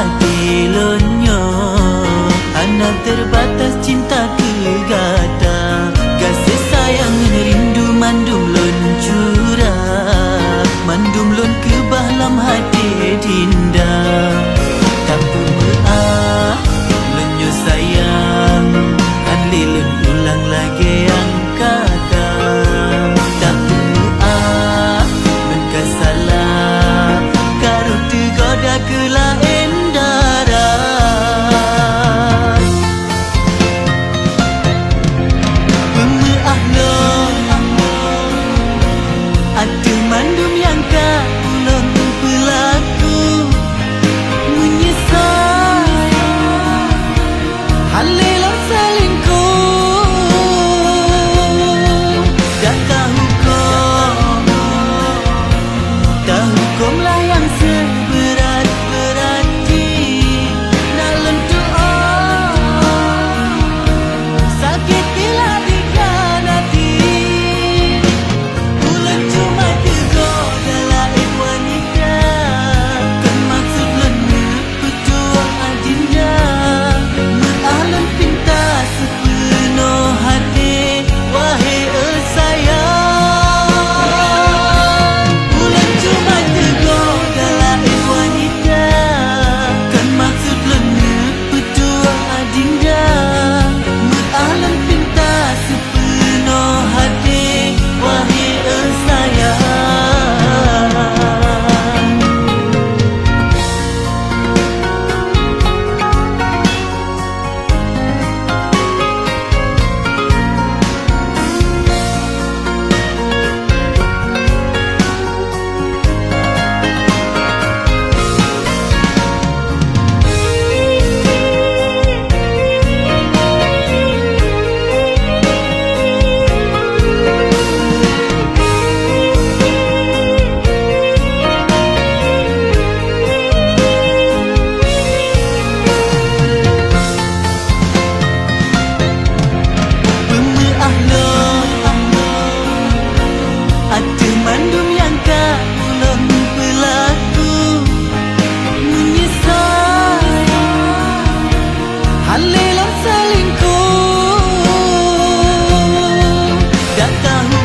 hati lonyo, anak terbatas cinta kegata, kasih sayang rindu mandum lon curah, mandum lon kebah lam hati dinda. Tak pemeah lonyo sayang, anli lon ulang lagi yang kata. Tak pemeah lon kasalah, karo tergoda ke lain darat. Pemeah lon ada mandum yang kak ulon pelaku, menyesal halilang selingkuh. Dah tahu hukumlah yang seberat-berati, nak lendoa sakitilah dikhianati. Ulun cuma tergoda lain wanita, kan maksud lenu pejuang adinda. Mengalun pinta sepenuh hati, wahai sayang. Ulun cuma tergoda lain wanita, kan maksud lenu pejuang adinda. Mengalun pinta sepenuh hati, wahai sayang. Ada mandum yang kak ulun pelaku, menyesal halilang selingkuh. Dah tahu